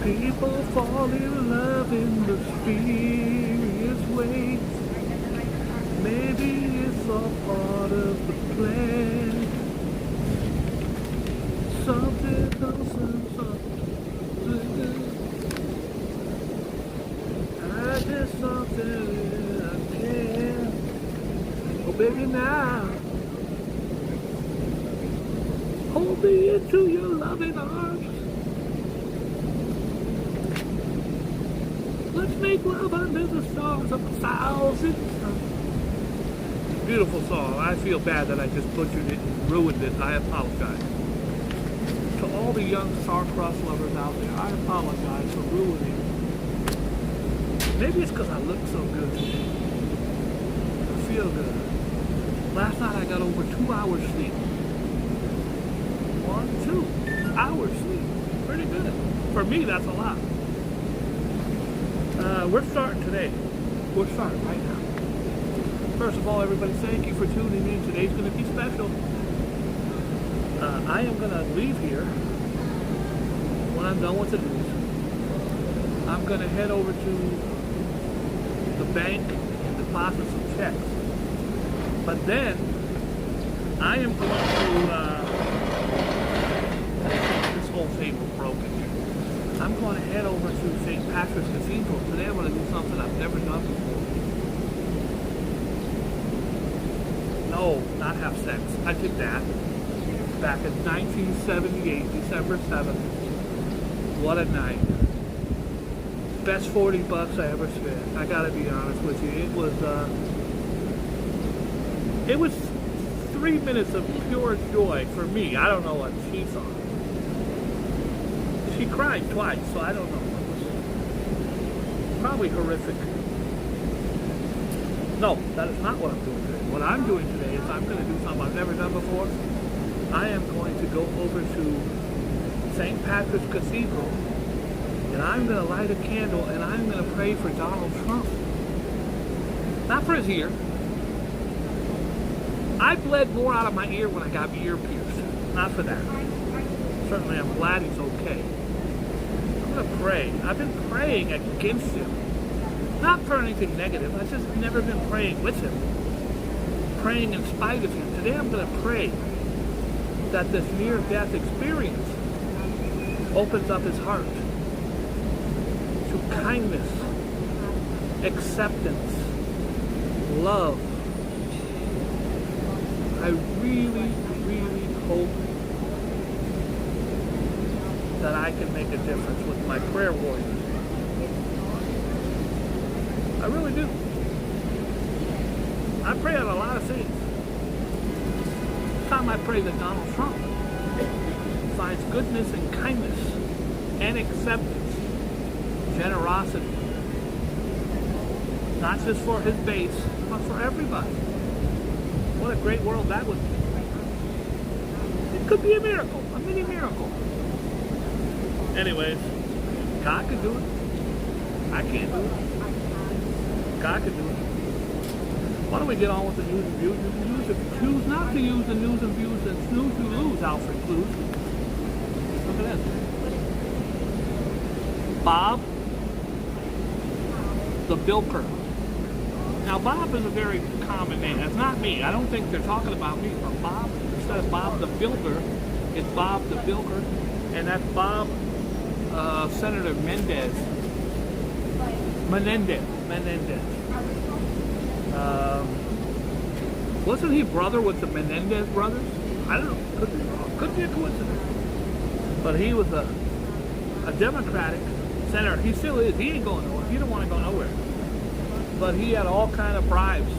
People fall in love in mysterious ways. Maybe it's all part of the plan. Something else, something. I did something I can. Oh baby now, hold me into your loving arms. Let's make love under the stars of 1,000 suns. Beautiful song. I feel bad that I just butchered it and ruined it. I apologize. To all the young star-crossed lovers out there, I apologize for ruining it. Maybe it's because I look so good today. I feel good. Last night I got over 2 hours sleep. 2 hours sleep. Pretty good. For me, that's a lot. We're starting today. We're starting right now. First of all, everybody, thank you for tuning in. Today's going to be special. I am going to leave here when I'm done with the news. I'm going to head over to the bank and deposit some checks. But then, I am going to, this whole table broken here. I'm going to head over to St. Patrick's Cathedral. Today I'm going to do something I've never done before. No, not have sex. I did that back in 1978, December 7th. What a night. Best 40 bucks I ever spent. I gotta be honest with you. It was 3 minutes of pure joy for me. I don't know what she thought. She cried twice, so I don't know. It was probably horrific. No, that is not what I'm doing today. What I'm doing today is I'm going to do something I've never done before. I am going to go over to St. Patrick's Cathedral, and I'm going to light a candle, and I'm going to pray for Donald Trump. Not for his ear. I bled more out of my ear when I got my ear pierced. Not for that. Certainly I'm glad he's okay. I'm going to pray. I've been praying against him. Not for anything negative. I've just never been praying with him. Praying in spite of him. Today I'm going to pray that this near-death experience opens up his heart to kindness, acceptance, love. I really, really hope that I can make a difference with my prayer warriors. I really do. I pray on a lot of things. This time I pray that Donald Trump finds goodness and kindness and acceptance, generosity, not just for his base, but for everybody. What a great world that would be. It could be a miracle, a mini miracle. Anyways, God can do it. I can't do it. God can do it. Why don't we get on with the news and views? If you choose not to use the news and views, then snooze you lose, Alfred Clues. Look at this. Bob the Bilker. Now, Bob is a very common name. That's not me. I don't think they're talking about me. But Bob, instead of Bob the Bilker, it's Bob the Bilker. And that's Bob Senator Menendez. Wasn't he brother with the Menendez brothers? I don't know. Could be wrong. Could be a coincidence. But he was a Democratic senator. He still is. He ain't going nowhere. He don't want to go nowhere. But he had all kind of bribes.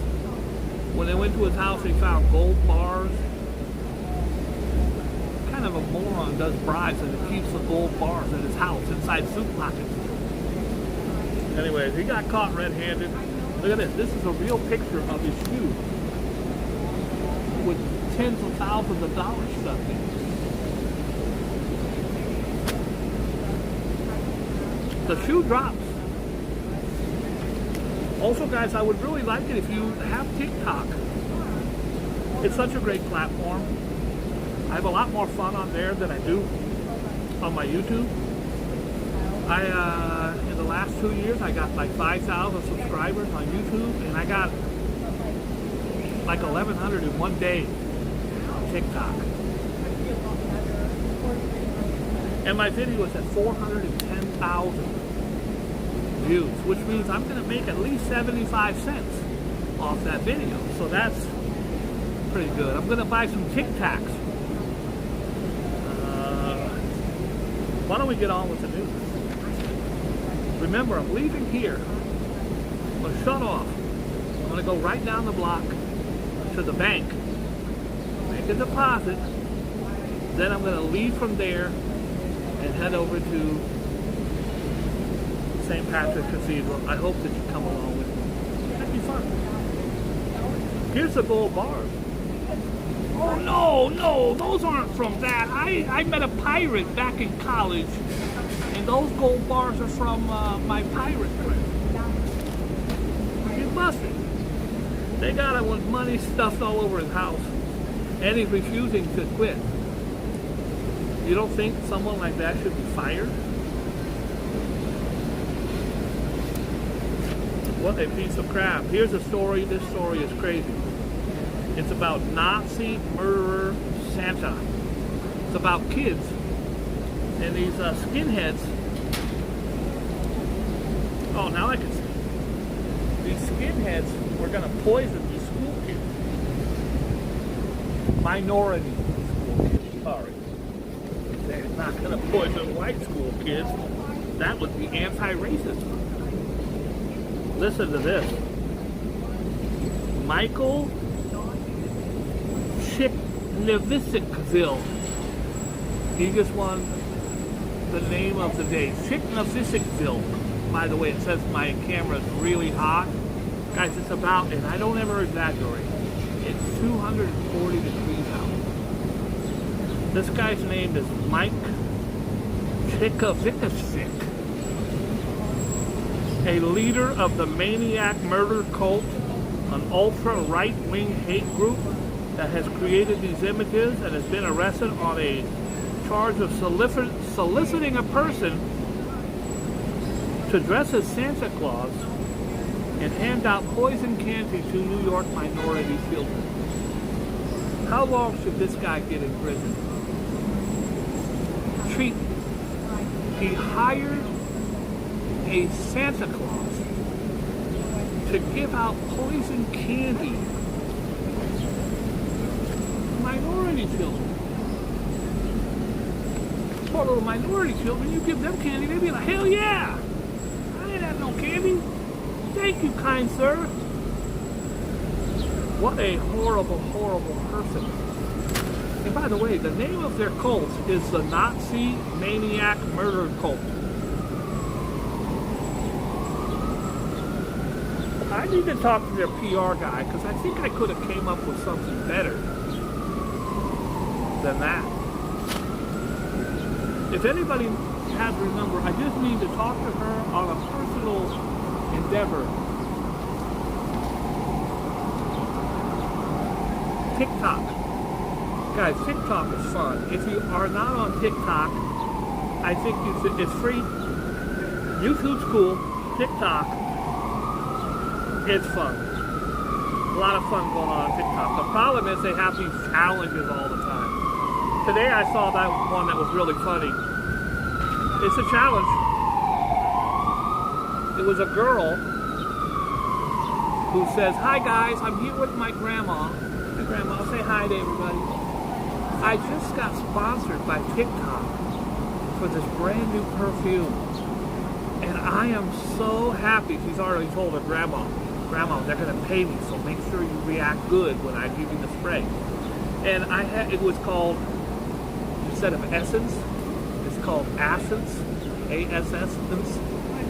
When they went to his house, they found gold bars. What kind of a moron does bribes and it keeps the gold bars in his house inside suit pockets? Anyways, he got caught red-handed. Look at this. This is a real picture of his shoe with tens of thousands of dollars stuck in it. The shoe drops. Also, guys, I would really like it if you have TikTok. It's such a great platform. I have a lot more fun on there than I do on my YouTube. In the last 2 years, I got like 5,000 subscribers on YouTube, and I got like 1,100 in one day on TikTok. And my video is at 410,000 views, which means I'm going to make at least 75 cents off that video. So that's pretty good. I'm going to buy some Tic Tacs. Why don't we get on with the news? Remember, I'm leaving here. I'm going to shut off. I'm going to go right down the block to the bank, make a deposit, then I'm going to leave from there and head over to St. Patrick's Cathedral. I hope that you come along with me. That'd be fun. Here's the gold bars. Oh no, those aren't from that. I met a pirate back in college, and those gold bars are from my pirate friend. He's busted. They got him with money stuffed all over his house, and he's refusing to quit. You don't think someone like that should be fired? What a piece of crap. Here's a story. This story is crazy. It's about Nazi murderer Santa. It's about kids. And these skinheads. Oh, now I can see. These skinheads were going to poison these school kids. Minority school kids, sorry. They're not going to poison white school kids. That would be anti-racist. Listen to this. Michael Chicknovisikville. He just won the name of the day. Chicknovisikville. By the way, it says my camera is really hot. Guys, it's about, and I don't ever exaggerate, it's 240 degrees out. This guy's name is Mike Chickovicisik, a leader of the Maniac Murder Cult, an ultra-right-wing hate group that has created these images and has been arrested on a charge of soliciting a person to dress as Santa Claus and hand out poison candy to New York minority children. How long should this guy get in prison? Treatment. He hired a Santa Claus to give out poison candy to minority children. Poor little minority children, you give them candy, they'd be like, hell yeah! I ain't have no candy. Thank you, kind sir. What a horrible, horrible person. And by the way, the name of their cult is the Nazi Maniac Murder Cult. I need to talk to their PR guy because I think I could have came up with something better than that. If anybody has her number, I just need to talk to her on a personal endeavor. TikTok. Guys, TikTok is fun. If you are not on TikTok, I think you should, it's free. YouTube's cool. TikTok, it's fun. A lot of fun going on TikTok. The problem is they have these challenges all the time. Today I saw that one that was really funny. It's a challenge. It was a girl who says, "Hi guys, I'm here with my grandma." My grandma, say hi to everybody. I just got sponsored by TikTok for this brand new perfume. And I am so happy. She's already told her grandma, they're going to pay me, so make sure you react good when I give you the spray. And it was called, instead of essence, it's called Essence, A-S-S-Essence,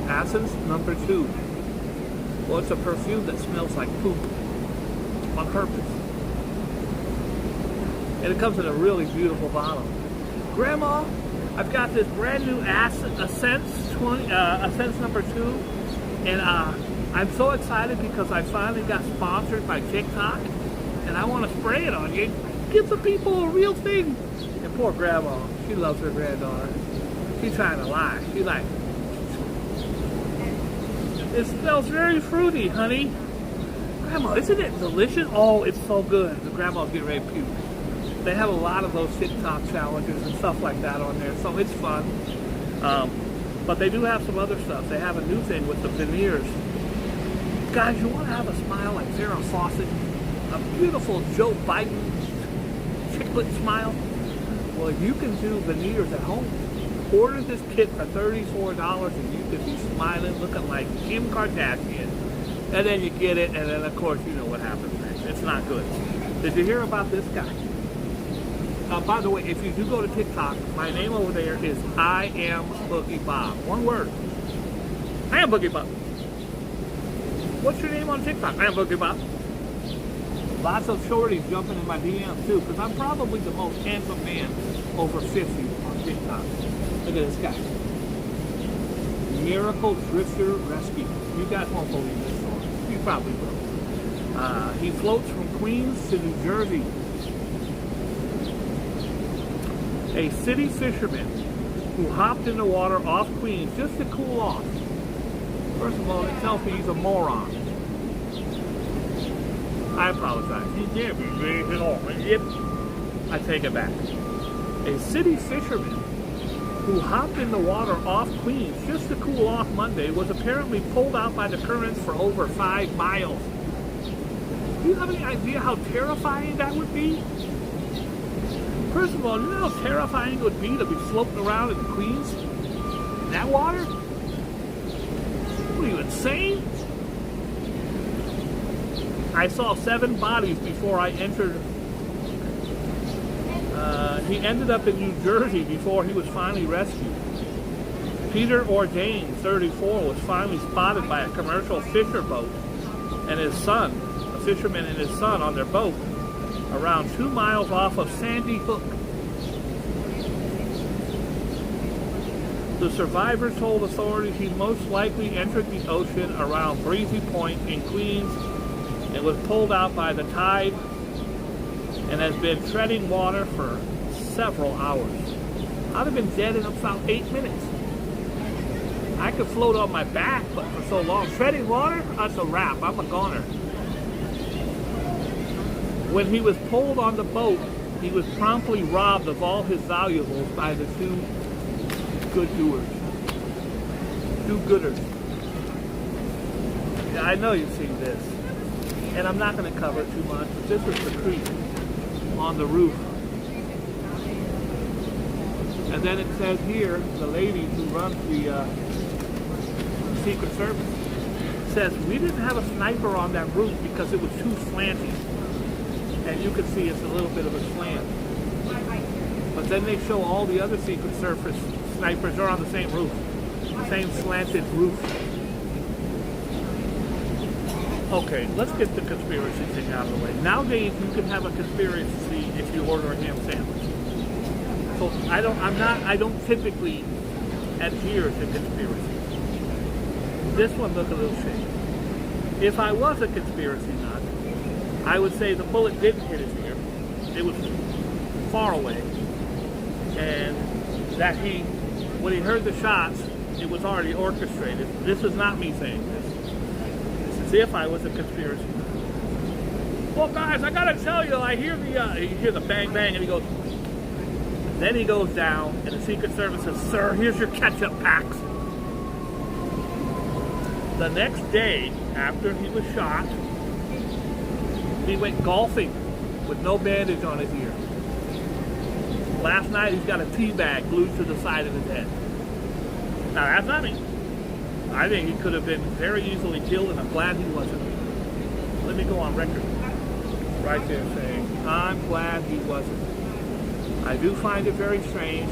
Essence number 2. Well, it's a perfume that smells like poop on purpose. And it comes in a really beautiful bottle. Grandma, I've got this brand new Essence number 2, and I'm so excited because I finally got sponsored by TikTok, and I want to spray it on you. Give the people a real thing. And poor grandma, she loves her granddaughter. She's trying to lie. It smells very fruity, honey. Grandma, isn't it delicious? Oh, it's so good. The grandma's getting ready to puke. They have a lot of those TikTok challenges and stuff like that on there, so it's fun. But they do have some other stuff. They have a new thing with the veneers. Guys, you want to have a smile like Farrah Fawcett? A beautiful Joe Biden chiclet smile? Well, you can do veneers at home. Order this kit for $34 and you can be smiling, looking like Kim Kardashian. And then you get it, and then of course you know what happens next. It's not good. Did you hear about this guy? By the way, if you do go to TikTok, my name over there is I am Boogie Bob. One word. I am Boogie Bob. What's your name on TikTok? I am Boogie Bob. Lots of shorties jumping in my DMs too, because I'm probably the most handsome man over 50 on TikTok. Look at this guy. Miracle Drifter Rescue. You guys won't believe this story. You probably will. He floats from Queens to New Jersey. A city fisherman who hopped in the water off Queens just to cool off. First of all, it tells me he's a moron. I apologize. I take it back. A city fisherman who hopped in the water off Queens just to cool off Monday was apparently pulled out by the currents for over 5 miles. Do you have any idea how terrifying that would be? First of all, you know how terrifying it would be to be floating around in Queens? In that water? What are you, insane? I saw 7 bodies before I entered. He ended up in New Jersey before he was finally rescued. Peter Ordain, 34, was finally spotted by a commercial fisher boat and his son, a fisherman and his son on their boat, around 2 miles off of Sandy Hook. The survivor told authorities he most likely entered the ocean around Breezy Point in Queens and was pulled out by the tide and has been treading water for several hours. I'd have been dead in about 8 minutes. I could float on my back, but for so long. Treading water? That's a wrap. I'm a goner. When he was pulled on the boat, he was promptly robbed of all his valuables by the 2 good-doers. 2-gooders. Yeah, I know you've seen this. And I'm not going to cover it too much, but this is the creek on the roof. And then it says here, the lady who runs the Secret Service says, we didn't have a sniper on that roof because it was too slanty. And you can see it's a little bit of a slant. But then they show all the other Secret Service snipers are on the same roof. Same slanted roof. Okay, let's get the conspiracy thing out of the way. Nowadays, you can have a conspiracy if you order a ham sandwich. So I don't typically adhere to conspiracies. This one looked a little shady. If I was a conspiracy nut, I would say the bullet didn't hit his ear. It was far away. And that when he heard the shots, it was already orchestrated. This is not me saying this. This is if I was a conspiracy nut. Well, guys, I gotta tell you, I hear the bang bang, and he goes. Then he goes down, and the Secret Service says, sir, here's your ketchup packs. The next day, after he was shot, he went golfing with no bandage on his ear. Last night, he's got a tea bag glued to the side of his head. Now, that's not me. I think he could have been very easily killed, and I'm glad he wasn't. Let me go on record right there saying, I'm glad he wasn't. I do find it very strange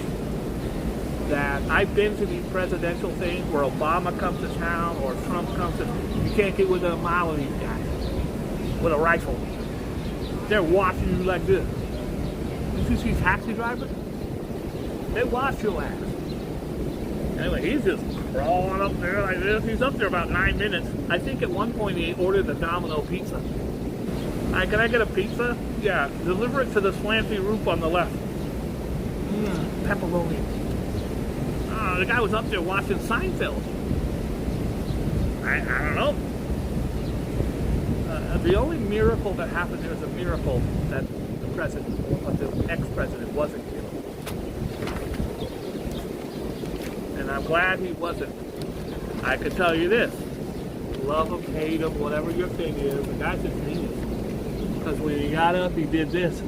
that I've been to these presidential things where Obama comes to town or Trump comes to. You can't get within a mile of these guys with a rifle. They're watching you like this. You see taxi drivers? They watch your ass. Anyway, he's just crawling up there like this. He's up there about 9 minutes. I think at one point he ordered a Domino pizza. Hi, can I get a pizza? Yeah, deliver it to the slanty roof on the left. Pepperoni. The guy was up there watching Seinfeld. I don't know. The only miracle that happened there is a miracle that the president, or the ex-president, wasn't killed. And I'm glad he wasn't. I can tell you this. Love him, hate him, whatever your thing is, the guy's a genius. Because when he got up, he did this.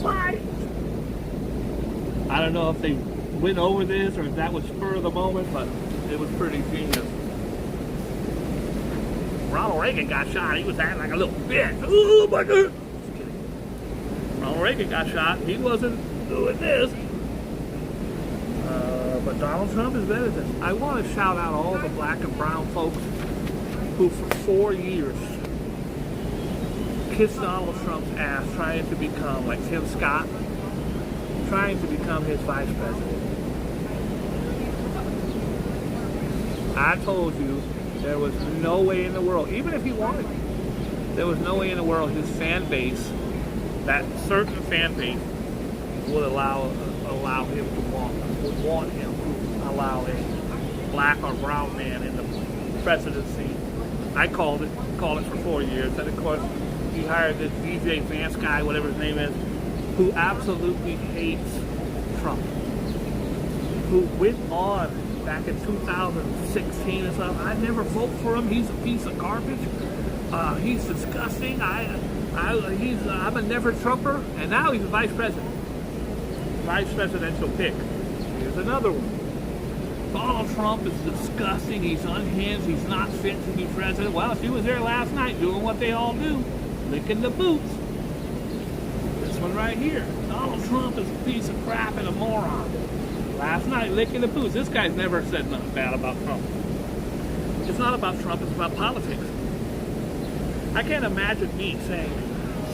Fight! I don't know if they went over this or if that was spur of the moment, but it was pretty genius. Ronald Reagan got shot. He was acting like a little bitch. Oh my God! Just kidding. Ronald Reagan got shot. He wasn't doing this. But Donald Trump is better than. I want to shout out all the black and brown folks who for 4 years kissed Donald Trump's ass trying to become, like Tim Scott, trying to become his vice president. I told you there was no way in the world, even if he wanted to, there was no way in the world his fan base, that certain fan base, would allow him to want him to allow a black or brown man in the presidency. I called it for 4 years, and of course he hired this DJ Vance guy, whatever his name is, who absolutely hates Trump, who went on back in 2016 and stuff. I never vote for him. He's a piece of garbage. He's disgusting. I'm a never Trumper, and now he's a vice president. Vice presidential pick. Here's another one. Donald Trump is disgusting. He's unhinged. He's not fit to be president. Well, she was there last night doing what they all do, licking the boots. This one right here. Donald Trump is a piece of crap and a moron. Last night, licking the boots. This guy's never said nothing bad about Trump. It's not about Trump. It's about politics. I can't imagine me saying,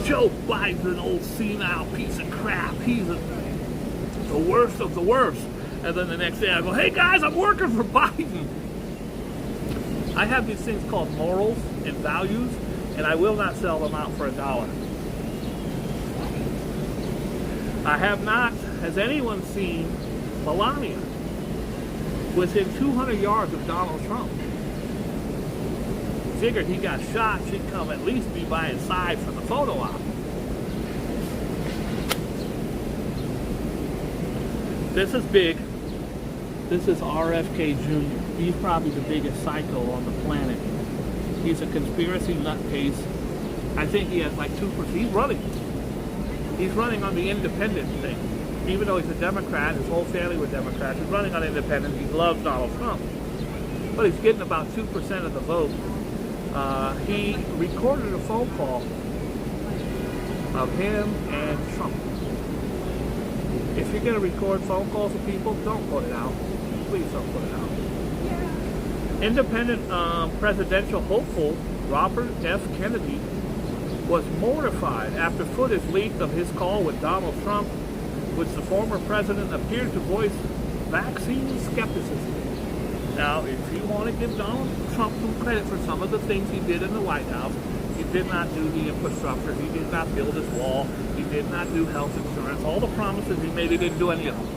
Joe Biden's an old senile piece of crap. He's the worst of the worst. And then the next day I go, hey guys, I'm working for Biden. I have these things called morals and values, and I will not sell them out for $1. I have not, has anyone seen Melania within 200 yards of Donald Trump? Figured he got shot, she'd come at least be by his side for the photo op. This is big. This is RFK Jr. He's probably the biggest psycho on the planet. He's a conspiracy nutcase. I think he has like 2%. He's running. He's running on the independent thing. Even though he's a Democrat, his whole family were Democrats. He's running on independent. He loves Donald Trump. But he's getting about 2% of the vote. He recorded a phone call of him and Trump. If you're going to record phone calls with people, don't put it out. Please don't put it out. Independent presidential hopeful Robert F. Kennedy was mortified after footage leaked of his call with Donald Trump, which the former president appeared to voice vaccine skepticism. Now, if you want to give Donald Trump some credit for some of the things he did in the White House, he did not do the infrastructure, he did not build his wall, he did not do health insurance, all the promises he made, he didn't do any of them.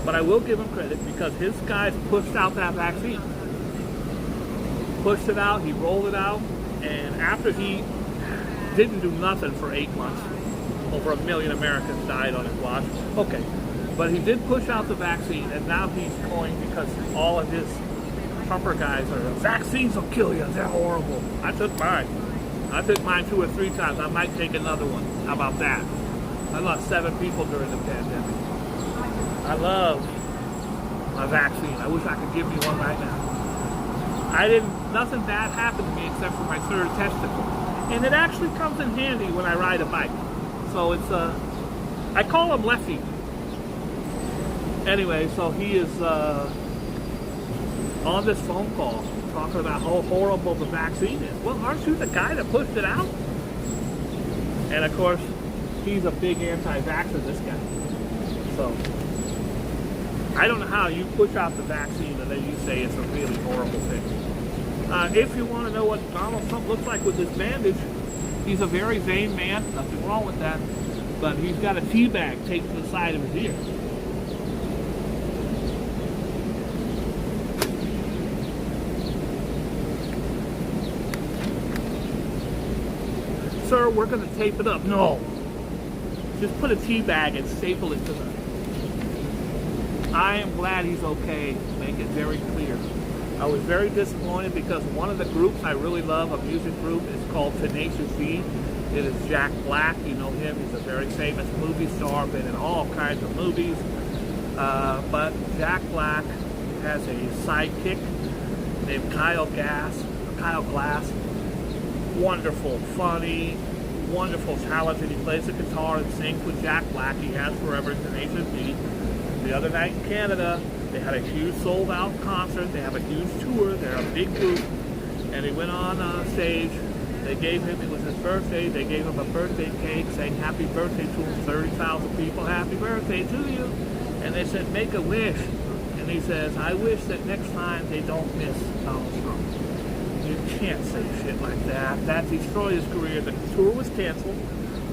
But I will give him credit because his guys pushed out that vaccine. Pushed it out, he rolled it out, and after he didn't do nothing for 8 months, over 1 million Americans died on his watch. Okay, but he did push out the vaccine, and now he's going because all of his Trumper guys are, vaccines will kill you, they're horrible. I took mine 2 or 3 times. I might take another one. How about that? I lost 7 people during the pandemic. I love my vaccine. I wish I could give me one right now. Nothing bad happened to me except for my 3rd testicle. And it actually comes in handy when I ride a bike. So it's, I call him Lefty. Anyway, so he is on this phone call talking about how horrible the vaccine is. Well, aren't you the guy that pushed it out? And of course, he's a big anti-vaxxer, this guy. So, I don't know how you push out the vaccine and then you say it's a really horrible thing. If you want to know what Donald Trump looks like with this bandage, he's a very vain man, nothing wrong with that, but he's got a tea bag taped to the side of his ear. sir, we're going to tape it up. No. Just put a tea bag and staple it to the... I am glad he's okay. Make it very clear. I was very disappointed because one of the groups I really love, a music group, is called Tenacious D. It is Jack Black. You know him. He's a very famous movie star, been in all kinds of movies. But Jack Black has a sidekick named Kyle Glass. Wonderful, funny, wonderful, talented. He plays the guitar and sings with Jack Black. He has forever in Tenacious D. The other night in Canada, they had a huge sold-out concert. They have a huge tour. They're a big group. And he went on stage. They gave him, it was his birthday, they gave him a birthday cake, saying happy birthday to him, 30,000 people, happy birthday to you. And they said, make a wish. And he says, I wish that next time they don't miss Donald Trump. You can't say shit like that. That destroyed his career. The tour was canceled.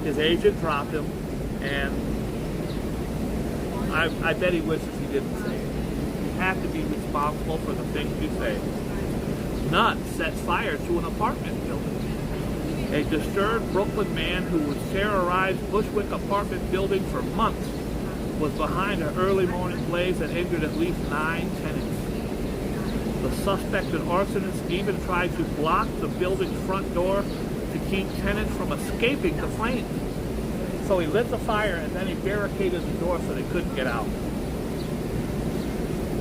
His agent dropped him. And I bet he wishes he didn't say it. You have to be responsible for the things you say. Nut sets fire to an apartment building. A disturbed Brooklyn man who would terrorize Bushwick apartment building for months was behind an early morning blaze that injured at least 9 tenants. The suspected arsonist even tried to block the building's front door to keep tenants from escaping the flames. So he lit the fire and then he barricaded the door so they couldn't get out.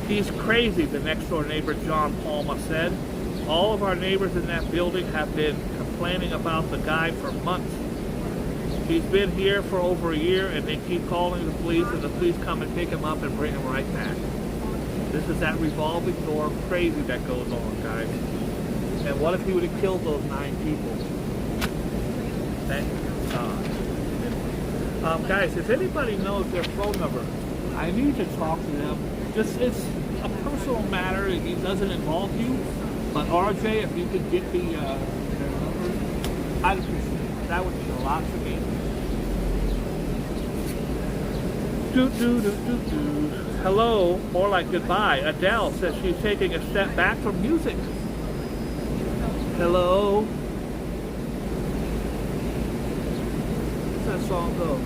He's crazy, the next door neighbor John Palma said. All of our neighbors in that building have been complaining about the guy for months. He's been here for over a year and they keep calling the police and the police come and pick him up and bring him right back. This is that revolving door crazy that goes on, guys. And what if he would have killed those 9 people? Thank God. Guys, if anybody knows their phone number, I need to talk to them. Just, it's a personal matter. It doesn't involve you. But RJ, if you could get the their number, I'd appreciate it. That would mean a lot for me. Hello, more like goodbye. Adele says she's taking a step back from music. Hello. What's that song go?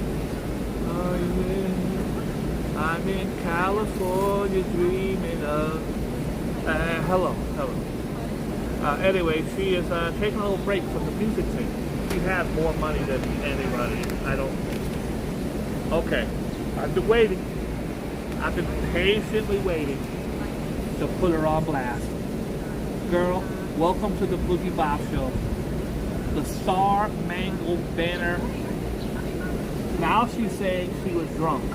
I'm in California dreaming of... hello. Anyway, she is taking a little break from the music thing. She has more money than anybody. I don't... Okay. I've been waiting. I've been patiently waiting to put her on blast. Girl, welcome to the Boogie Bob show. The star-mangled banner. Now she's saying she was drunk.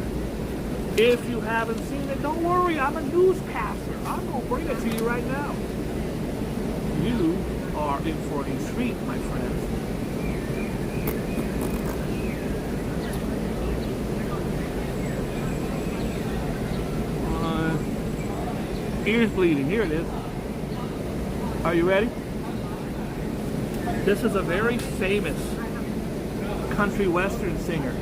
If you haven't seen it, don't worry. I'm a newscaster. I'm going to bring it to you right now. You are in for a treat, my friends. Ears bleeding. Here it is. Are you ready? This is a very famous country western singer.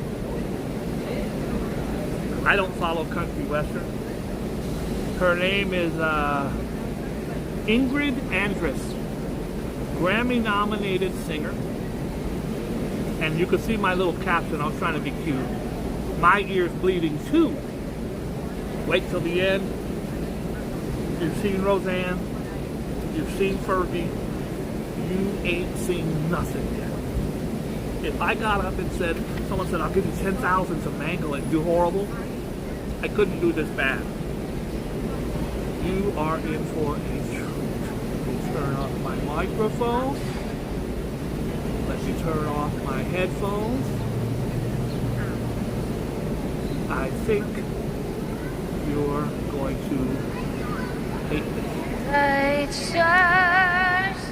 I don't follow country western. Her name is Ingrid Andress, Grammy-nominated singer. And you can see my little caption. I was trying to be cute. My ears bleeding too. Wait till the end. You've seen Roseanne. You've seen Fergie. You ain't seen nothing yet. If I got up and said, someone said, I'll give you 10,000 to mangle and do horrible, I couldn't do this bad. You are in for a treat. Let me turn off my microphone. Let me turn off my headphones. I think you're going to hate this. Light shines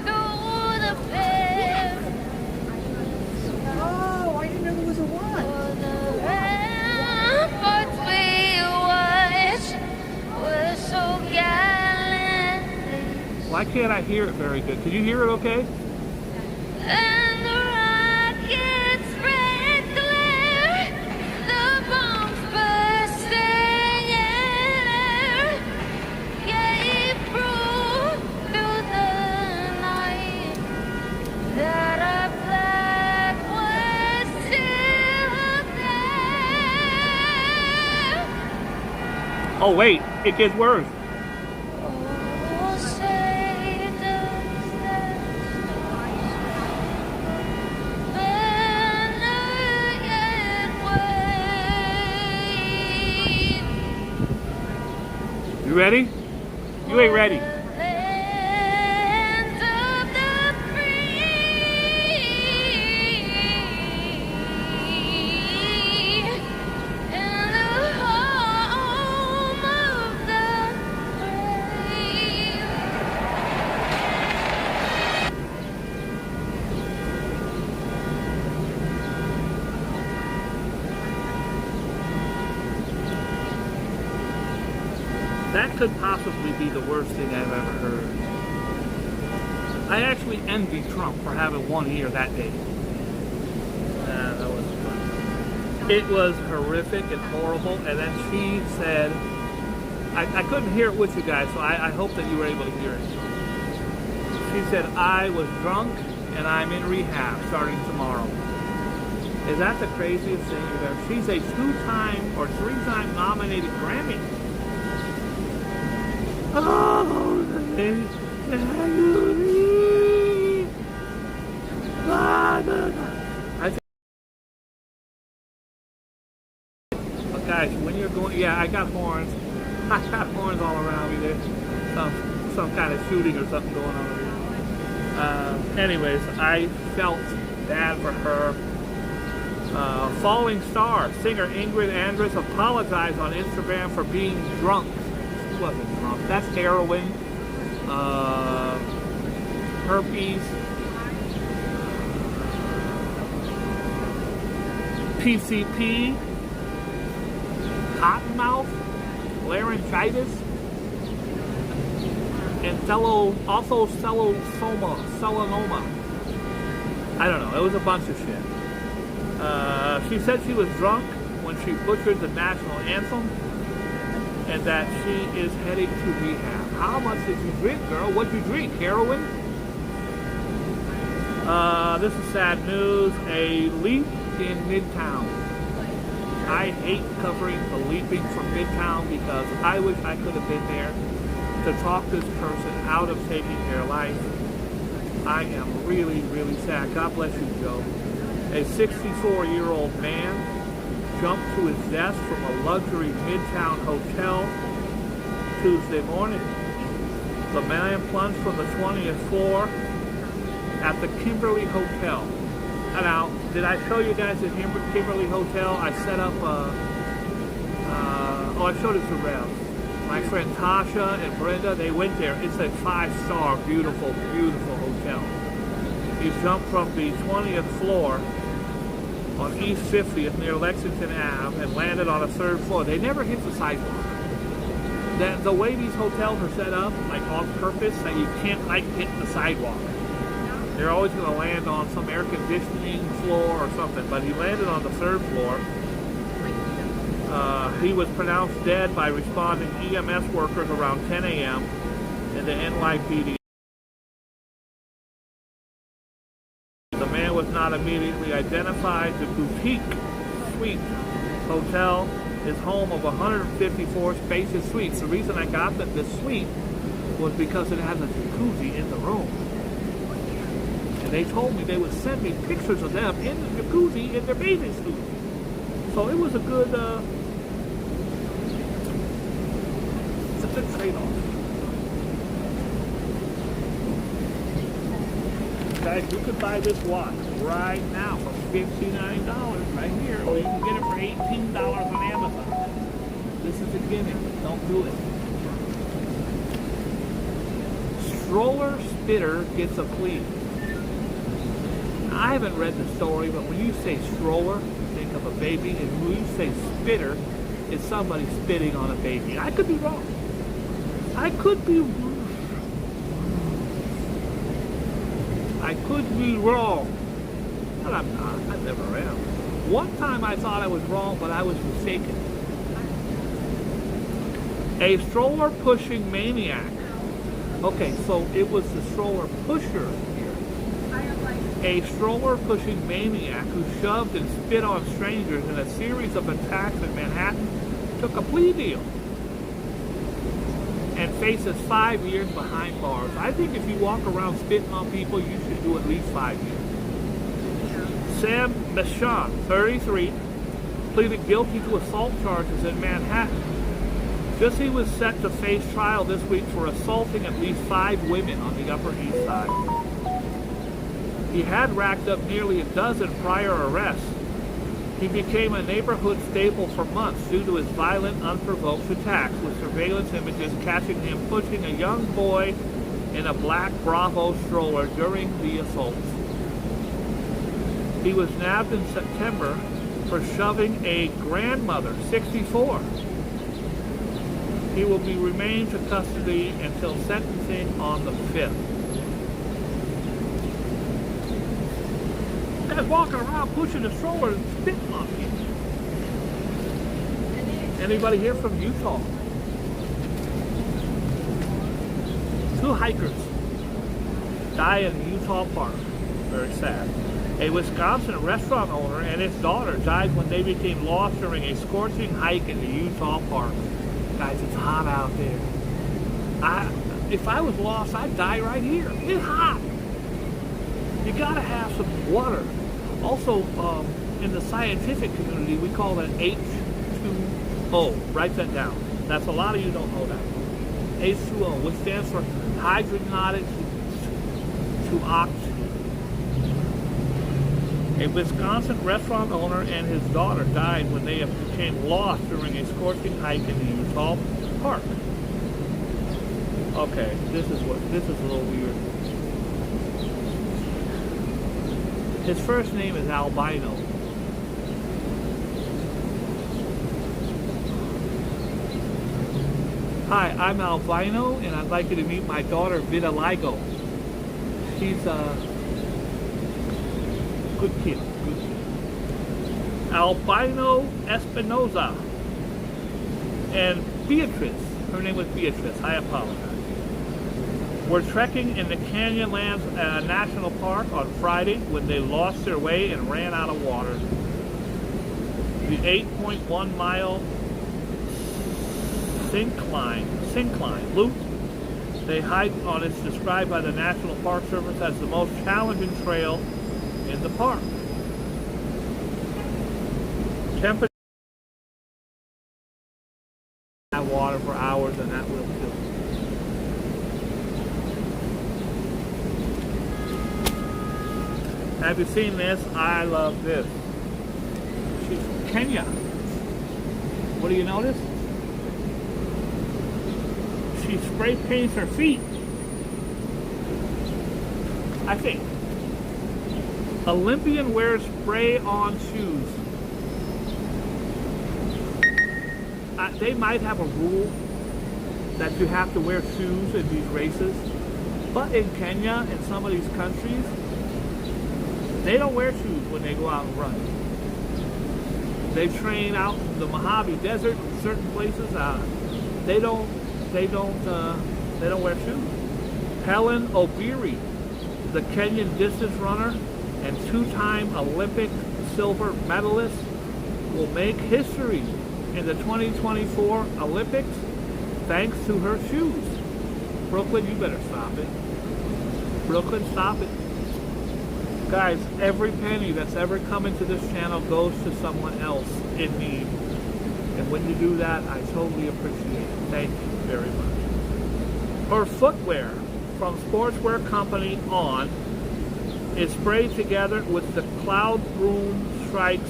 through the pale. Oh, I didn't know there was a one. For the ramparts we watched were so gallantly. Why can't I hear it very good? Can you hear it okay? And the rockets red glare, the bombs bursting in air, gave proof through the night that our flag Oh wait, it gets worse. Oh, say does that banner yet wave? You ready? You ain't ready. Land of the free and the home of the brave. That could possibly be the worst thing I've ever heard. I actually envy Trump for having 1 ear that day. That was fun. It was horrific and horrible, and then she said, I couldn't hear it with you guys, so I hope that you were able to hear it. She said, I was drunk and I'm in rehab starting tomorrow. Is that the craziest thing you've ever? She's a 2-time or 3-time nominated Grammy. Oh, I think, but guys, when you're going, yeah, I got horns. I got horns all around me. There's some kind of shooting or something going on over here. Anyways, I felt bad for her. Falling Star singer Ingrid Andress apologized on Instagram for being drunk. She wasn't drunk. That's heroin, herpes, PCP, cottonmouth, laryngitis, and selenoma. I don't know. It was a bunch of shit. She said she was drunk when she butchered the national anthem and that she is heading to rehab. How much did you drink, girl? What'd you drink? Heroin? This is sad news. A leap in Midtown. I hate covering the leaping from Midtown because I wish I could have been there to talk this person out of taking their life. I am really, really sad. God bless you, Joe. A 64-year-old man jumped to his death from a luxury Midtown hotel Tuesday morning. The man plunged from the 20th floor at the Kimberly Hotel. Now, did I show you guys the Kimberly Hotel? I set up I showed it to Rev. My friend Tasha and Brenda, they went there. It's a 5-star, beautiful, beautiful hotel. He jumped from the 20th floor on East 50th near Lexington Ave and landed on a 3rd floor. They never hit the sidewalk. The way these hotels are set up, like on purpose, that you can't like hit the sidewalk. They're always going to land on some air conditioning floor or something, but he landed on the 3rd floor. He was pronounced dead by responding EMS workers around 10 a.m. in the NYPD. The man was not immediately identified. The boutique suite hotel is home of 154 spacious suites. The reason I got this suite was because it has a jacuzzi in the room. And they told me they would send me pictures of them in the jacuzzi in their bathing suit. So it was a good, it's a good trade-off. Guys, you could buy this watch right now for $59 right here, or you can get it for $18 on Amazon. This is a gimmick. Don't do it. Stroller spitter gets a plea. I haven't read the story, but when you say stroller, think of a baby, and when you say spitter, it's somebody spitting on a baby. I could be wrong. I could be wrong. But I'm not. I never am. One time I thought I was wrong, but I was mistaken. A stroller pushing maniac. Okay, so it was the stroller pusher. A stroller-pushing maniac who shoved and spit on strangers in a series of attacks in Manhattan took a plea deal. and faces 5 years behind bars. I think if you walk around spitting on people, you should do at least 5 years. Sam Michon, 33, pleaded guilty to assault charges in Manhattan. Just he was set to face trial this week for assaulting at least 5 women on the Upper East Side. He had racked up nearly a dozen prior arrests. He became a neighborhood staple for months due to his violent, unprovoked attacks, with surveillance images catching him pushing a young boy in a black Bravo stroller during the assaults. He was nabbed in September for shoving a grandmother, 64. He will be remained to custody until sentencing on the 5th. Guys walking around pushing a stroller and spitting on people. Anybody here from Utah? 2 hikers die in a Utah park. Very sad. A Wisconsin restaurant owner and his daughter died when they became lost during a scorching hike in the Utah park. Guys, it's hot out there. If I was lost, I'd die right here. It's hot. You gotta have some water. Also, in the scientific community, we call that H2O. Write that down. That's a lot of you don't know that. H2O, which stands for hydrogonic to oxygen. A Wisconsin restaurant owner and his daughter died when they became lost during a scorching hike in the Utah park. Okay, this is a little weird. His first name is Albino. Hi, I'm Albino, and I'd like you to meet my daughter, Vitiligo. She's a good kid. Albino Espinoza. And Beatrice. Her name was Beatrice. I apologize. Were trekking in the Canyonlands National Park on Friday when they lost their way and ran out of water. The 8.1 mile syncline loop they hiked on is described by the National Park Service as the most challenging trail in the park. Temperature have water for hours, and that will kill you. Have you seen this? I love this. She's from Kenya. What do you notice? She spray paints her feet. I think. Olympian wears spray-on shoes. They might have a rule that you have to wear shoes in these races, but in Kenya and some of these countries, they don't wear shoes when they go out and run. They train out in the Mojave Desert in certain places. They don't wear shoes. Helen Obiri, the Kenyan distance runner and 2-time Olympic silver medalist, will make history in the 2024 Olympics thanks to her shoes. Brooklyn, you better stop it. Brooklyn, stop it. Guys, every penny that's ever come into this channel goes to someone else in need. And when you do that, I totally appreciate it. Thank you very much. Her footwear from sportswear company On is sprayed together with the cloud broom strikes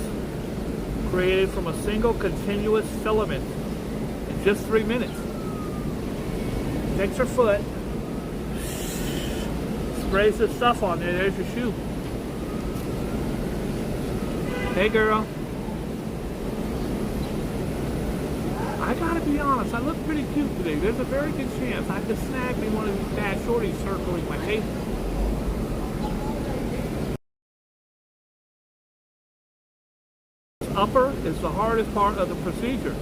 created from a single continuous filament in just 3 minutes. Takes her foot, sprays the stuff on there, there's your shoe. Hey girl. I gotta be honest, I look pretty cute today. There's a very good chance I could snag me one of these bad shorties circling my table. Upper is the hardest part of the procedure.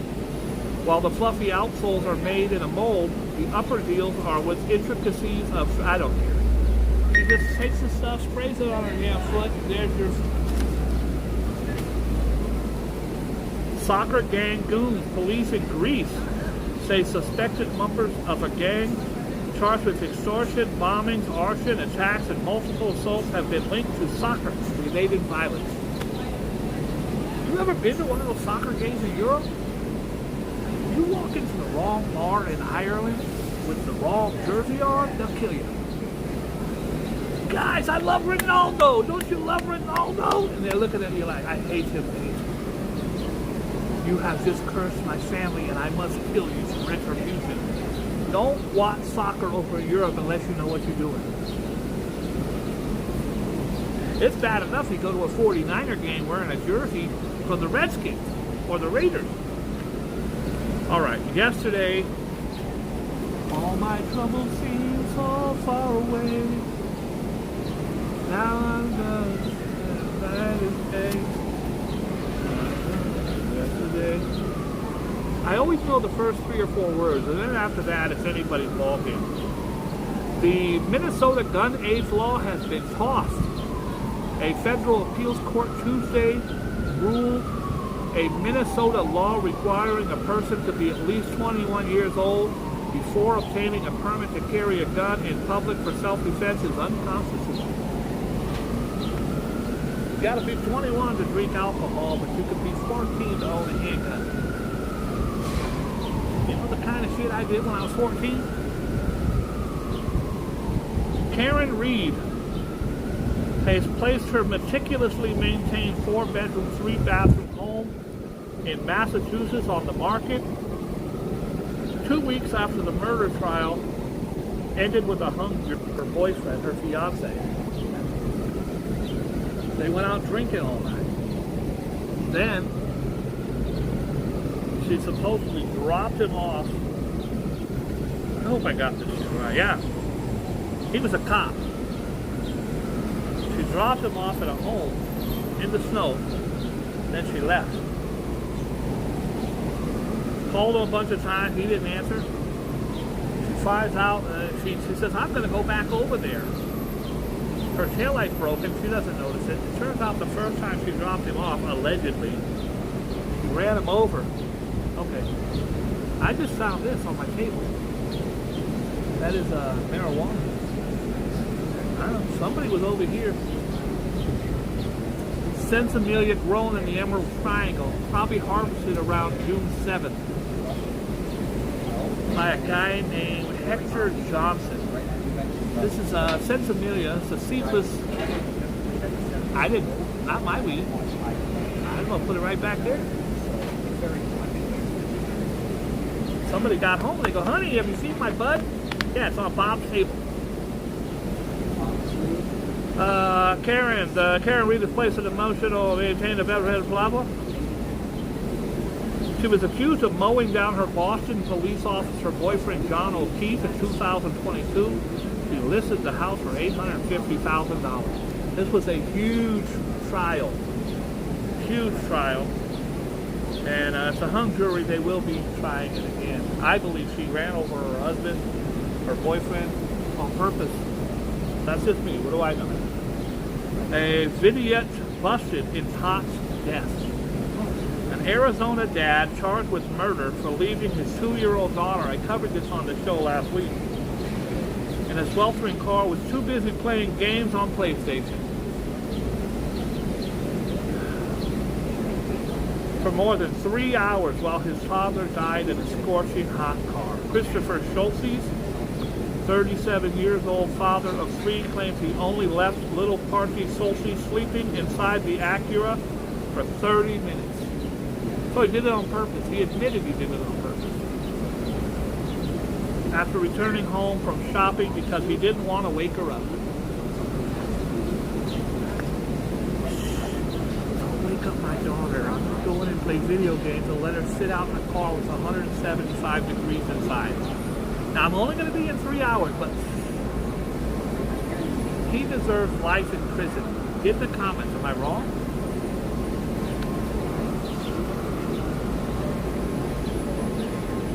While the fluffy outsoles are made in a mold, the upper deals are with intricacies of, I don't care. She just takes the stuff, sprays it on her damn foot, and there's your soccer gang goons. Police in Greece say suspected members of a gang charged with extortion, bombings, arson, attacks, and multiple assaults have been linked to soccer-related violence. You ever been to one of those soccer games in Europe? You walk into the wrong bar in Ireland with the wrong jersey on, they'll kill you. Guys, I love Ronaldo. Don't you love Ronaldo? And they're looking at you like, I hate him. You have just cursed my family and I must kill you for retribution. Don't watch soccer over in Europe unless you know what you're doing. It's bad enough you go to a 49er game wearing a jersey for the Redskins or the Raiders. Alright, yesterday, all my troubles seem so far away. Now I'm done, that is yesterday. I always know the first 3 or 4 words, and then after that, it's anybody's ballgame. The Minnesota gun age law has been tossed. A federal appeals court Tuesday ruled a Minnesota law requiring a person to be at least 21 years old before obtaining a permit to carry a gun in public for self-defense is unconstitutional. You gotta be 21 to drink alcohol, but you could be 14 to own a handgun. You know the kind of shit I did when I was 14? Karen Reed has placed her meticulously maintained 4-bedroom, 3-bathroom home in Massachusetts on the market 2 weeks after the murder trial ended with a hung her boyfriend, her fiance. They went out drinking all night. Then she supposedly dropped him off. I hope I got this shit right. Yeah. He was a cop. She dropped him off at a home in the snow. Then she left. Called him a bunch of times. He didn't answer. She finds out. She says, I'm going to go back over there. Her taillight's broken. She doesn't notice it. It turns out the first time she dropped him off, allegedly, she ran him over. Okay. I just found this on my table. That is marijuana. I don't know. Somebody was over here. Sensimelia grown in the Emerald Triangle, probably harvested around June 7th by a guy named Hector Johnson. This is Sensimelia. It's a seedless. Not my weed. I'm gonna put it right back there. Somebody got home. They go, honey, have you seen my bud? Yeah, it's on Bob's table. Karen Reed is placed in emotional maintained a better blah blah. She was accused of mowing down her Boston police officer boyfriend John O'Keefe in 2022. She listed the house for $850,000. This was a huge trial. And it's a hung jury. They will be trying it again. I believe she ran over her husband, her boyfriend, on purpose. That's just me. What do I know? A vignette busted in Pot's death. An Arizona dad charged with murder for leaving his 2-year-old daughter. I covered this on the show last week. In a sweltering car, was too busy playing games on PlayStation. For more than 3 hours while his father died in a scorching hot car. Christopher Schultze, 37 years old father of 3, claims he only left little Party Schultze sleeping inside the Acura for 30 minutes. So he did it on purpose. He admitted he did it on purpose. After returning home from shopping because he didn't want to wake her up. Don't wake up my daughter. I'm going to go in and play video games and let her sit out in a car with 175 degrees inside. Now, I'm only going to be in 3 hours, but he deserves life in prison. Get in the comments. Am I wrong?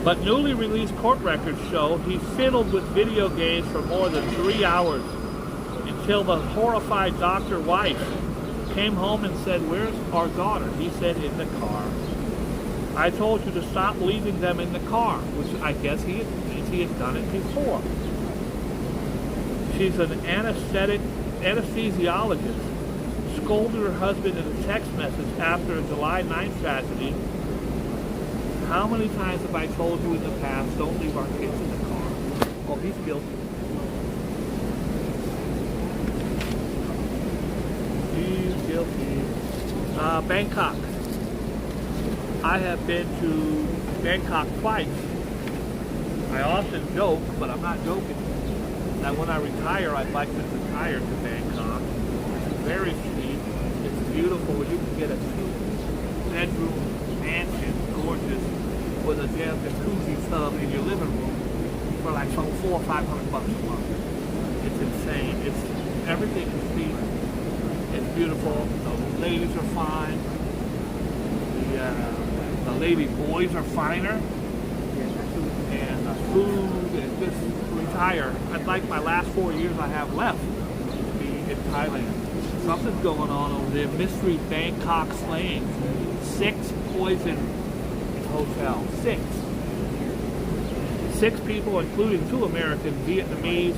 But newly released court records show he fiddled with video games for more than 3 hours until the horrified doctor wife came home and said, where's our daughter? He said, in the car. I told you to stop leaving them in the car, which I guess he had done it before. She's an anesthesiologist. Scolded her husband in a text message after a July 9th tragedy. How many times have I told you in the past, don't leave our kids in the car? Oh, he's guilty. He's guilty. Bangkok. I have been to Bangkok twice. I often joke, but I'm not joking, that when I retire, I'd like to retire to Bangkok. It's very cheap. It's beautiful. You can get a 2-bedroom mansion, gorgeous, with a damn jacuzzi tub in your living room for like some $400 or $500 a month. It's insane. Everything is cheap. It's beautiful. The ladies are fine. The lady boys are finer. And the food, and just retire. I'd like my last 4 years I have left to be in Thailand. Something's going on over there. Mystery Bangkok slaying. 6 poison hotel. 6. 6 people, including 2 American Vietnamese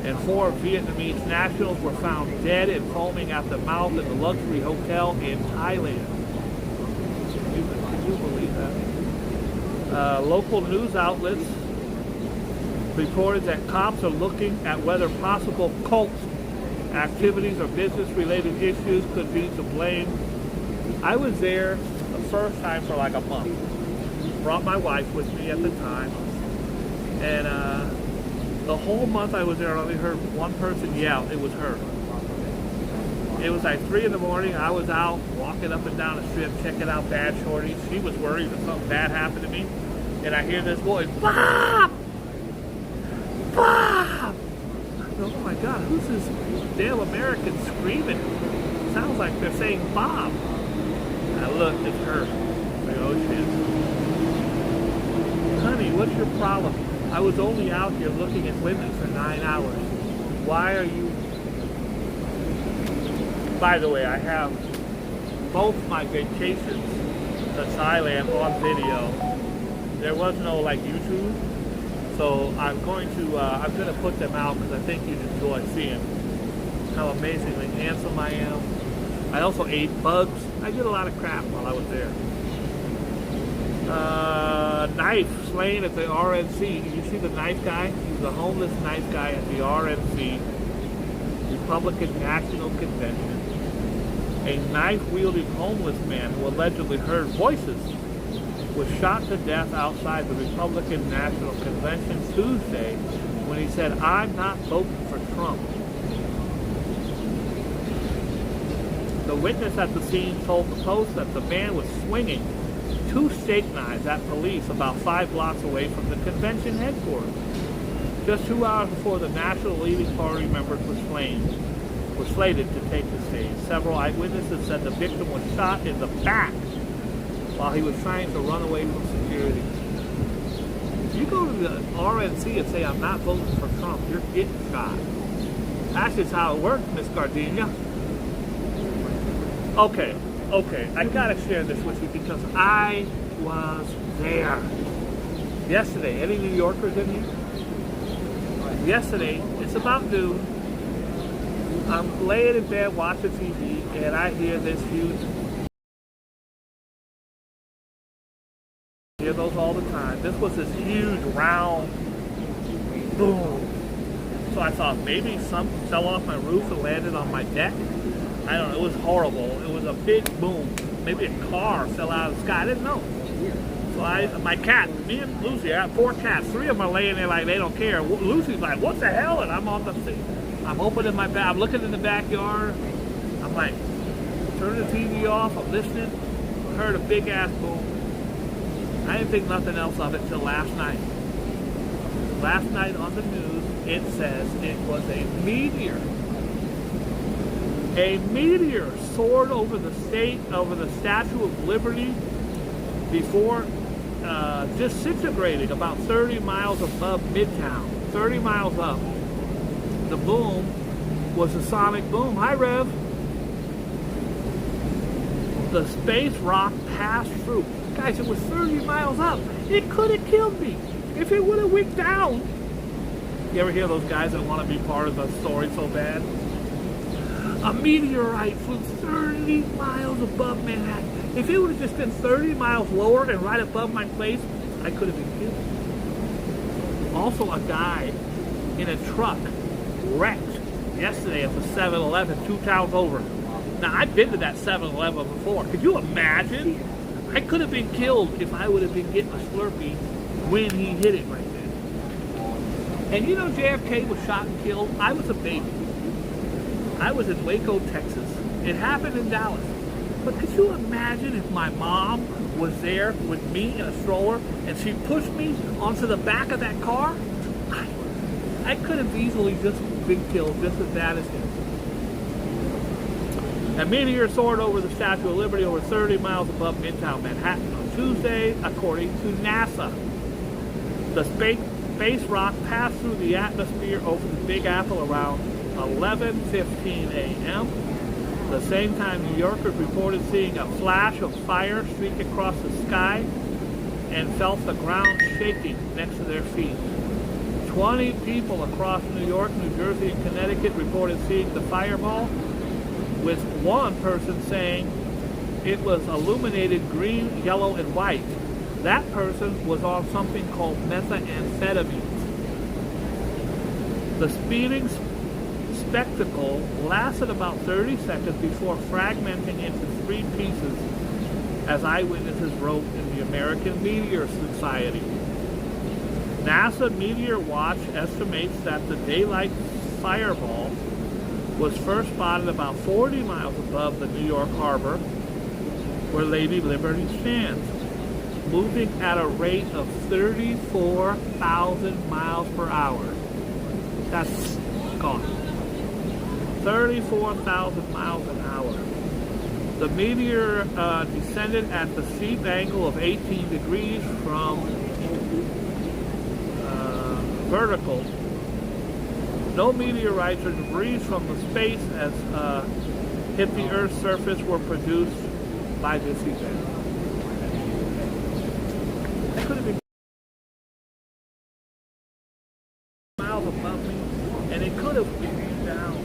and 4 Vietnamese nationals, were found dead and foaming at the mouth at the luxury hotel in Thailand. Can you believe that? Local news outlets reported that cops are looking at whether possible cult activities or business-related issues could be to blame. I was there the first time for like a month. Brought my wife with me at the time, and the whole month I was there, I only heard one person yell. It was her. It was like 3 in the morning. I was out walking up and down the strip, checking out bad shorties. She was worried that something bad happened to me, and I hear this voice, Bob! Bob! Oh my God, who's this damn American screaming? Sounds like they're saying Bob. And I look, it's her. Like, oh shit. Honey, what's your problem? I was only out here looking at women for 9 hours. Why are you... By the way, I have both my vacations to Thailand on video. There was no like YouTube, so I'm going to put them out because I think you'd enjoy seeing how amazingly handsome I am. I also ate bugs. I did a lot of crap while I was there. Knife slain at the RNC. Did you see the knife guy? He's a homeless knife guy at the RNC, Republican National Convention. A knife-wielding homeless man who allegedly heard voices was shot to death outside the Republican National Convention Tuesday when he said, "I'm not voting for Trump." The witness at the scene told the Post that the man was swinging 2 steak knives at police about 5 blocks away from the convention headquarters. Just 2 hours before the National Leading Party members were slated to take the stage. Several eyewitnesses said the victim was shot in the back while he was trying to run away from security. If you go to the RNC and say, "I'm not voting for Trump," you're getting shot. That's just how it works, Miss Gardenia. Okay, I gotta share this with you because I was there. Yesterday, any New Yorkers in here? Yesterday, it's about noon. I'm laying in bed watching TV and I hear this huge... I hear those all the time. This was this huge round boom. So I thought maybe something fell off my roof and landed on my deck. I don't know, it was horrible. It was a big boom. Maybe a car fell out of the sky. I didn't know. So my cat, me and Lucy, I got 4 cats. 3 of them are laying there like they don't care. Lucy's like, "What the hell?" And I'm on the thing. I'm opening my bag. I'm looking in the backyard. I'm like, turn the TV off. I'm listening. I heard a big ass boom. I didn't think nothing else of it till last night. Last night on the news, it says it was a meteor. A meteor soared over the Statue of Liberty before disintegrating about 30 miles above Midtown. 30 miles up. The boom was a sonic boom. Hi, Rev. The space rock passed through. Guys, it was 30 miles up. It could have killed me if it would have went down. You ever hear those guys that want to be part of the story so bad? A meteorite flew 30 miles above Manhattan. If it would have just been 30 miles lower and right above my place, I could have been killed. Also, a guy in a truck wrecked yesterday at the 7-Eleven 2 towns over. Now, I've been to that 7-Eleven before. Could you imagine? I could have been killed if I would have been getting a Slurpee when he hit it right there. And you know JFK was shot and killed? I was a baby. I was in Waco, Texas. It happened in Dallas. But could you imagine if my mom was there with me in a stroller and she pushed me onto the back of that car? I could have easily just been killed just as bad as him. A meteor soared over the Statue of Liberty over 30 miles above Midtown Manhattan on Tuesday, according to NASA. The space rock passed through the atmosphere over the Big Apple around 11:15 a.m. The same time, New Yorkers reported seeing a flash of fire streak across the sky and felt the ground shaking next to their feet. 20 people across New York, New Jersey, and Connecticut reported seeing the fireball, with one person saying it was illuminated green, yellow, and white. That person was on something called methamphetamine. The speeding spectacle lasted about 30 seconds before fragmenting into 3 pieces, as eyewitnesses wrote in the American Meteor Society. NASA Meteor Watch estimates that the daylight fireball was first spotted about 40 miles above the New York harbor, where Lady Liberty stands, moving at a rate of 34,000 miles per hour. That's gone. 34,000 miles an hour. The meteor descended at the steep angle of 18 degrees from vertical. No meteorites or debris from the space as hit the Earth's surface were produced by this event. That could have been miles above me, and it could have been down.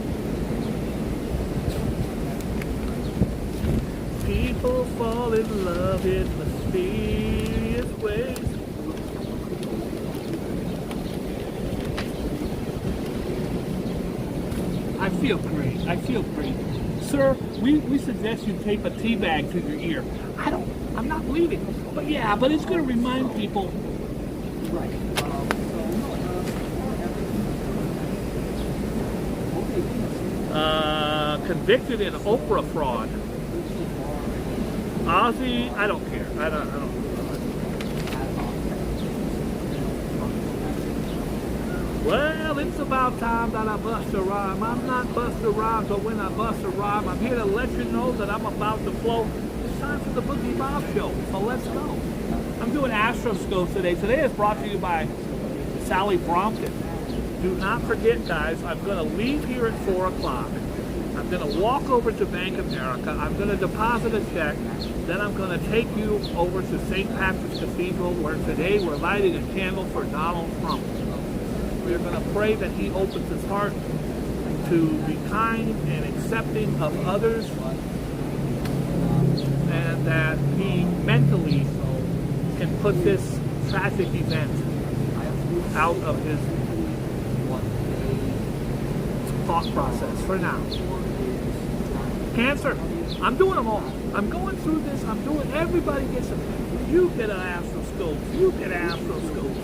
People fall in love in mysterious ways. I feel great. I feel great. Sir, we suggest you tape a tea bag to your ear. I'm not bleeding. But yeah, but it's going to remind people. Right. Convicted in Oprah fraud. Ozzy, I don't care. I don't. Well, it's about time that I bust a rhyme. I'm not Busta Rhymes, but when I bust a rhyme, I'm here to let you know that I'm about to flow. It's time for the Boogie Bob show, so let's go. I'm doing Astroscope today. Today is brought to you by Sally Brompton. Do not forget, guys, I'm going to leave here at 4 o'clock. I'm going to walk over to Bank of America. I'm going to deposit a check. Then I'm going to take you over to St. Patrick's Cathedral, where today we're lighting a candle for Donald Trump. We're going to pray that he opens his heart to be kind and accepting of others, and that he mentally can put this tragic event out of his thought process for now. Cancer, I'm doing them all. I'm going through this. I'm doing, everybody gets it. You get an Astroscope. You get an Astroscope.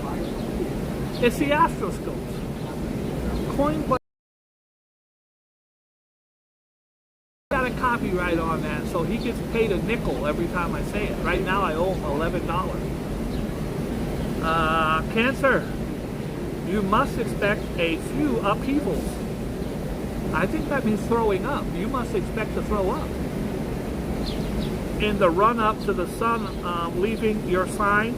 It's the Astroscopes. Coin got a copyright on that, so he gets paid a nickel every time I say it. Right now I owe him $11. Cancer, you must expect a few upheavals. I think that means throwing up. You must expect to throw up. In the run-up to the sun leaving your sign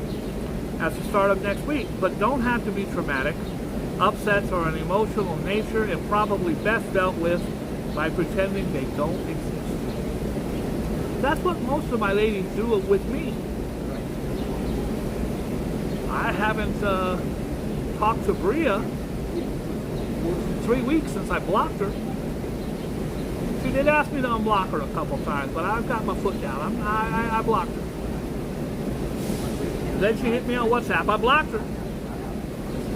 at the start of next week, but don't have to be traumatic. Upsets are an emotional nature and probably best dealt with by pretending they don't exist. That's what most of my ladies do with me. I haven't talked to Bria in 3 weeks since I blocked her. She did ask me to unblock her a couple times, but I've got my foot down. I blocked her. Then she hit me on WhatsApp. I blocked her.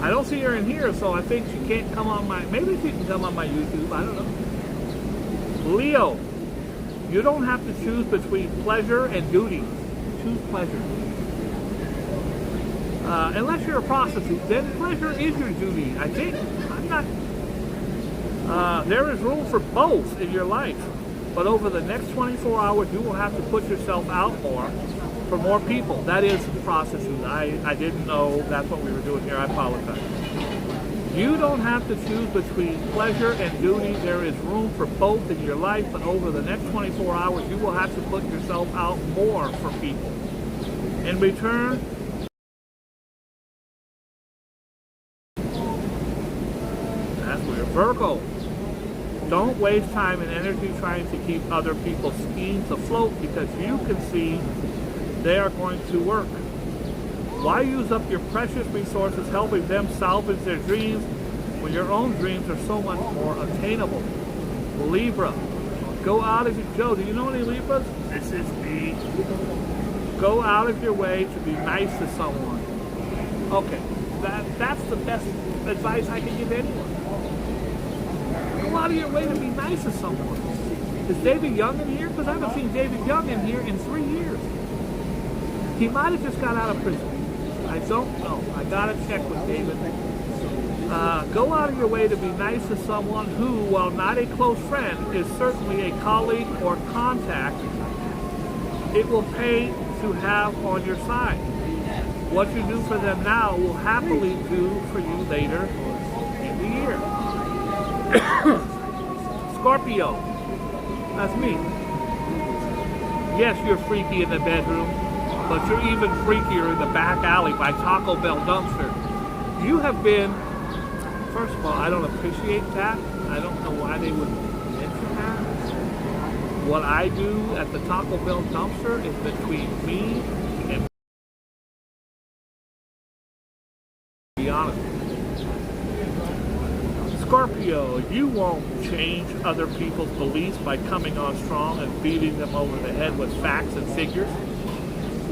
I don't see her in here, so I think she can't come on my... Maybe she can come on my YouTube. I don't know. Leo, you don't have to choose between pleasure and duty. Choose pleasure. Unless you're a prostitute, then pleasure is your duty. I think. I'm not... there is room for both in your life. But over the next 24 hours, you will have to put yourself out more for more people. That is prostitute. I didn't know that's what we were doing here. I apologize. You don't have to choose between pleasure and duty. There is room for both in your life, but over the next 24 hours, you will have to put yourself out more for people. In return, that's weird. Virgo, don't waste time and energy trying to keep other people's schemes afloat because you can see they are going to work. Why use up your precious resources helping them salvage their dreams when your own dreams are so much more attainable? Libra, go out of your... Joe, do you know any Libras? This is me. Go out of your way to be nice to someone. Okay, that's the best advice I can give anyone. Go out of your way to be nice to someone. Is David Young in here? Because I haven't seen David Young in here in 3 years. He might have just got out of prison. I don't know. I gotta check with David. Go out of your way to be nice to someone who, while not a close friend, is certainly a colleague or contact. It will pay to have on your side. What you do for them now will happily do for you later in the year. Scorpio. That's me. Yes, you're freaky in the bedroom, but you're even freakier in the back alley by Taco Bell dumpster. You have been, first of all, I don't appreciate that. I don't know why they would mention that. What I do at the Taco Bell dumpster is between me and... be honest with you. Scorpio, you won't change other people's beliefs by coming on strong and beating them over the head with facts and figures.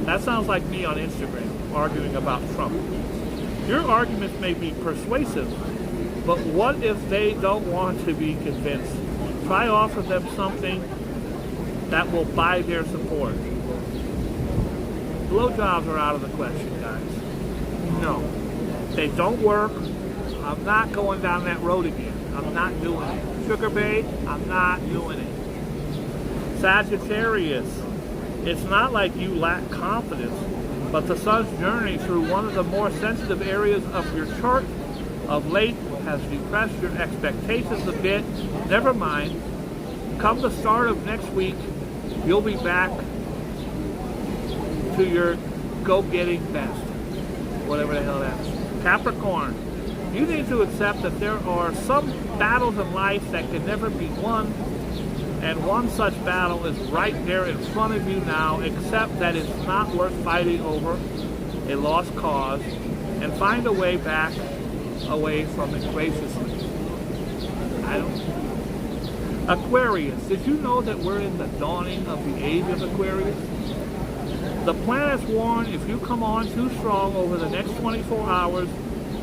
That sounds like me on Instagram, arguing about Trump. Your arguments may be persuasive, but what if they don't want to be convinced? Try offer them something that will buy their support. Blowjobs are out of the question, guys. No. They don't work. I'm not going down that road again. I'm not doing it. Sugar Babe, I'm not doing it. Sagittarius, it's not like you lack confidence, but the sun's journey through one of the more sensitive areas of your chart of late has depressed your expectations a bit. Never mind. Come the start of next week, you'll be back to your go-getting best. Whatever the hell that is. Capricorn, you need to accept that there are some battles in life that can never be won, and one such battle is right there in front of you now, except that it's not worth fighting over a lost cause, and find a way back away from it graciously. Aquarius, did you know that we're in the dawning of the age of Aquarius? The planets warn if you come on too strong over the next 24 hours,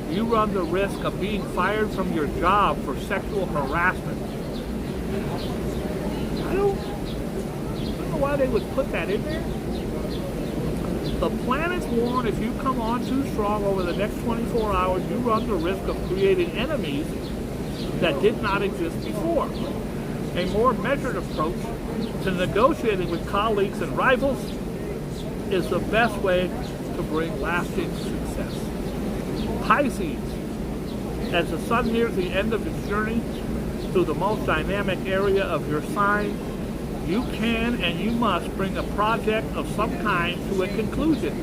you run the risk of being fired from your job for sexual harassment. I don't know why they would put that in there. The planets warn if you come on too strong over the next 24 hours, you run the risk of creating enemies that did not exist before. A more measured approach to negotiating with colleagues and rivals is the best way to bring lasting success. Pisces, as the sun nears the end of its journey through the most dynamic area of your sign, you can and you must bring a project of some kind to a conclusion.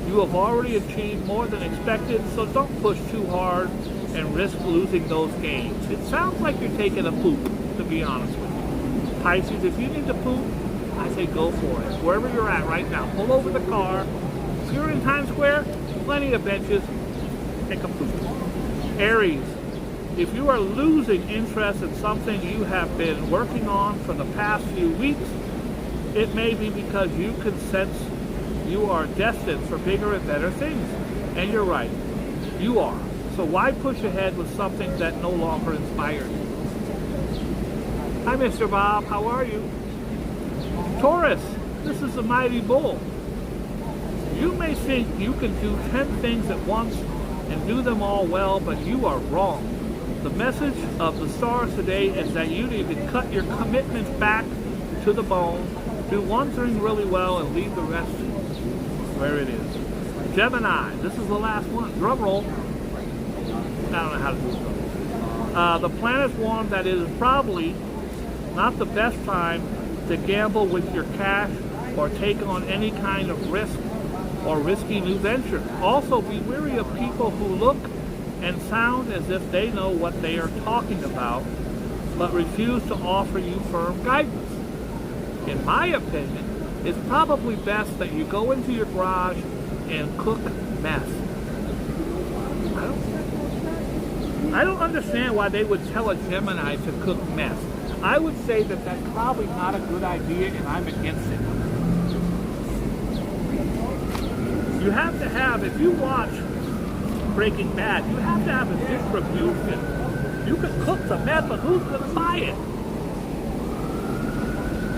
You have already achieved more than expected, so don't push too hard and risk losing those gains. It sounds like you're taking a poop, to be honest with you. Pisces, if you need to poop, I say go for it. Wherever you're at right now, pull over the car. If you're in Times Square, plenty of benches. Take a poop. Aries, if you are losing interest in something you have been working on for the past few weeks, it may be because you can sense you are destined for bigger and better things. And you're right, you are. So why push ahead with something that no longer inspires you? Hi, Mr. Bob, how are you? Taurus, this is the mighty bull. You may think you can do 10 things at once and do them all well, but you are wrong. The message of the stars today is that you need to cut your commitments back to the bone, do one thing really well, and leave the rest where it is. Gemini, this is the last one. Drum roll. I don't know how to do it. The planets warn that it is probably not the best time to gamble with your cash or take on any kind of risk or risky new venture. Also, be wary of people who look and sound as if they know what they are talking about, but refuse to offer you firm guidance. In my opinion, it's probably best that you go into your garage and cook meth. I don't understand why they would tell a Gemini to cook meth. I would say that that's probably not a good idea, and I'm against it. You have to have, if you watch Breaking Bad, you have to have a distribution. You can cook the meth, but who's going to buy it?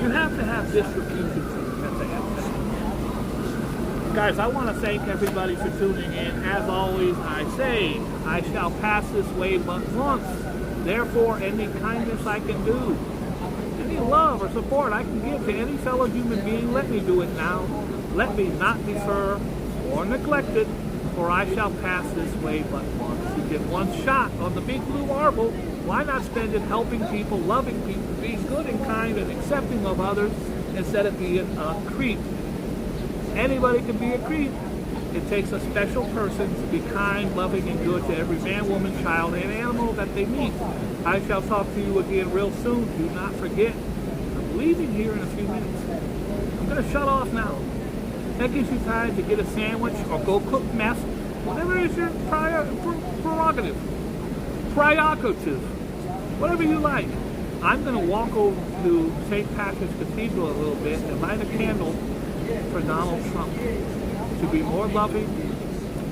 You have to have distribution for the meth. Guys, I want to thank everybody for tuning in. As always, I say, I shall pass this way but once. Therefore, any kindness I can do, any love or support I can give to any fellow human being, let me do it now. Let me not defer or neglect it, for I shall pass this way but once. You get one shot on the big blue marble. Why not spend it helping people, loving people, being good and kind and accepting of others instead of being a creep? Anybody can be a creep. It takes a special person to be kind, loving, and good to every man, woman, child, and animal that they meet. I shall talk to you again real soon. Do not forget, I'm leaving here in a few minutes. I'm going to shut off now. That gives you time to get a sandwich or go cook meth, whatever is your prerogative, whatever you like. I'm going to walk over to St. Patrick's Cathedral a little bit and light a candle for Donald Trump to be more loving,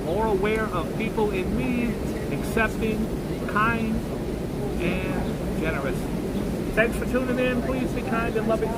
more aware of people in need, accepting, kind, and generous. Thanks for tuning in. Please be kind and loving.